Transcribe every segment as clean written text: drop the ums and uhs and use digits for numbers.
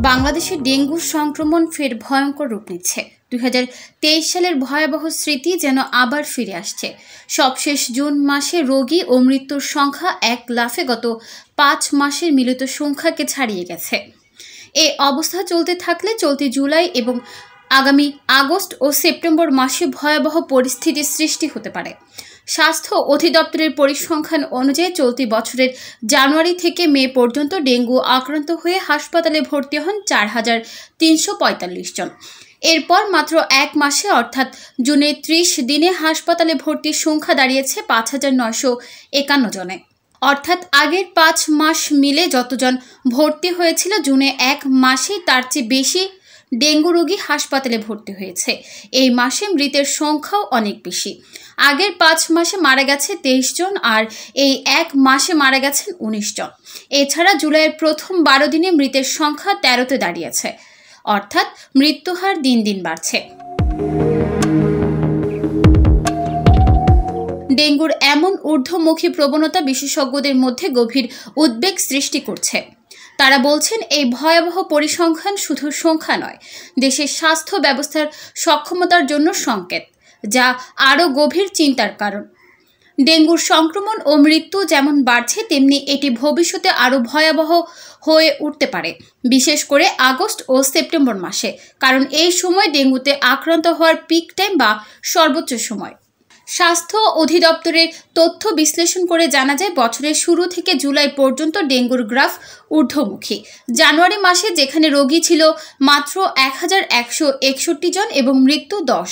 বাংলাদেশে ডেঙ্গুর সংক্রমণ ফের ভয়ঙ্কর রূপ নিচ্ছে। 2023 সালের ভয়াবহ স্মৃতি যেন আবার ফিরে আসছে। সবশেষ জুন মাসে রোগী ও মৃত্যুর সংখ্যা এক লাফে গত 5 মাসের মিলিত সংখ্যাকে ছাড়িয়ে গেছে। এই অবস্থা চলতে থাকলে চলতি জুলাই এবং আগামী আগস্ট ও সেপ্টেম্বর মাসে ভয়াবহ পরিস্থিতির সৃষ্টি হতে পারে। স্বাস্থ্য অধিদপ্তরের পরিসংখ্যান অনুযায়ী চলতি বছরের জানুয়ারি থেকে মে পর্যন্ত ডেঙ্গু আক্রান্ত হয়ে হাসপাতালে ভর্তি হন 4,345 জন। এরপর মাত্র এক মাসে অর্থাৎ জুনের 30 দিনে হাসপাতালে ভর্তির সংখ্যা দাঁড়িয়েছে 5,951 জনে। অর্থাৎ আগের 5 মাস মিলে যতজন ভর্তি হয়েছিল জুনে এক মাসে তার চেয়ে বেশি ডেঙ্গু রোগী হাসপাতালে ভর্তি হয়েছে। এই মাসে মৃতের সংখ্যাও অনেক বেশি। আগের 5 মাসে মারা গেছে 23 জন আর এই এক মাসে মারা গেছেন 19 জন। এছাড়া জুলাইয়ের প্রথম 12 দিনে মৃতের সংখ্যা 13তে দাঁড়িয়েছে। অর্থাৎ মৃত্যুহার দিন দিন বাড়ছে। ডেঙ্গুর এমন ঊর্ধ্বমুখী প্রবণতা বিশেষজ্ঞদের মধ্যে গভীর উদ্বেগ সৃষ্টি করছে। তারা বলছেন এই ভয়াবহ পরিসংখ্যান শুধু সংখ্যা নয়, দেশের স্বাস্থ্য ব্যবস্থার সক্ষমতার জন্য সংকেত, যা আরও গভীর চিন্তার কারণ। ডেঙ্গুর সংক্রমণ ও মৃত্যু যেমন বাড়ছে তেমনি এটি ভবিষ্যতে আরও ভয়াবহ হয়ে উঠতে পারে, বিশেষ করে আগস্ট ও সেপ্টেম্বর মাসে, কারণ এই সময় ডেঙ্গুতে আক্রান্ত হওয়ার পিক টাইম বা সর্বোচ্চ সময়। স্বাস্থ্য অধিদপ্তরের তথ্য বিশ্লেষণ করে জানা যায় বছরের শুরু থেকে জুলাই পর্যন্ত ডেঙ্গুর গ্রাফ ঊর্ধ্বমুখী। জানুয়ারি মাসে যেখানে রোগী ছিল মাত্র 1,161 জন এবং মৃত্যু 10,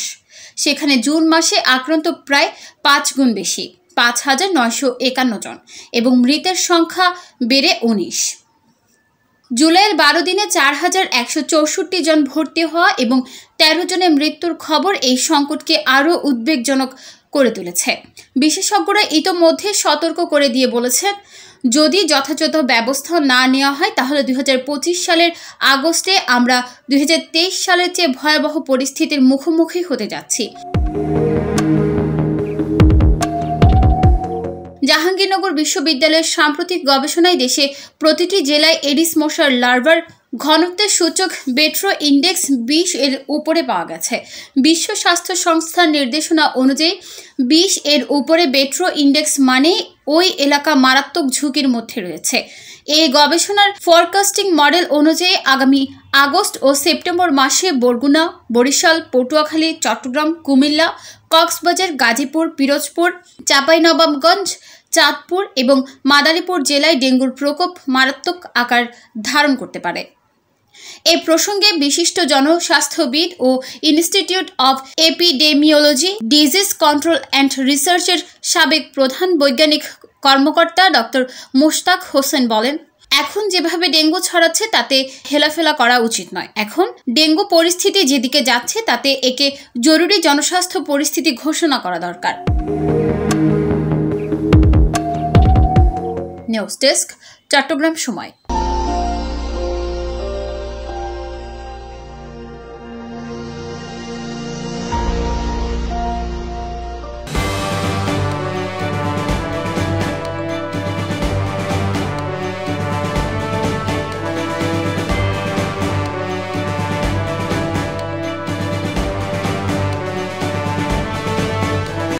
সেখানে জুন মাসে আক্রান্ত প্রায় 5 গুণ বেশি, 5,951 জন এবং মৃতের সংখ্যা বেড়ে 19। জুলাইয়ের 12 দিনে 4,164 জন ভর্তি হওয়া এবং 13 জনের মৃত্যুর খবর এই সংকটকে আরও উদ্বেগজনক করে তুলেছে। বিশেষজ্ঞরা ইতোমধ্যে সতর্ক করে দিয়ে বলেছেন, যদি যথাযথ ব্যবস্থা না নেওয়া হয় তাহলে 2025 সালের আগস্টে আমরা 2023 সালের চেয়ে ভয়াবহ পরিস্থিতির মুখোমুখি হতে যাচ্ছি। জাহাঙ্গীরনগর বিশ্ববিদ্যালয়ের সাম্প্রতিক গবেষণায় দেশে প্রতিটি জেলায় এডিস মশার লার্ভার ঘনত্বের সূচক বেট্রো ইন্ডেক্স 20 এর উপরে পাওয়া গেছে। বিশ্ব স্বাস্থ্য সংস্থার নির্দেশনা অনুযায়ী 20 এর উপরে বেট্রো ইন্ডেক্স মানে ওই এলাকা মারাত্মক ঝুঁকির মধ্যে রয়েছে। এই গবেষণার ফরকাস্টিং মডেল অনুযায়ী আগামী আগস্ট ও সেপ্টেম্বর মাসে বরগুনা, বরিশাল, পটুয়াখালী, চট্টগ্রাম, কুমিল্লা, কক্সবাজার, গাজীপুর, পিরোজপুর, চাঁপাইনবাবগঞ্জ, চাঁদপুর এবং মাদারীপুর জেলায় ডেঙ্গুর প্রকোপ মারাত্মক আকার ধারণ করতে পারে। এ প্রসঙ্গে বিশিষ্ট জনস্বাস্থ্যবিদ ও institute of epidemiology, disease control and রিসার্চের সাবেক প্রধান বৈজ্ঞানিক কর্মকর্তা ডক্টর মুশতাক হোসেন বলেন, এখন যেভাবে ডেঙ্গু ছড়াচ্ছে তাতে হেলাফেলা করা উচিত নয়। এখন ডেঙ্গু পরিস্থিতি যেদিকে যাচ্ছে তাতে একে জরুরি জনস্বাস্থ্য পরিস্থিতি ঘোষণা করা দরকার। নিউজ ডেস্ক, চট্টগ্রাম সময়।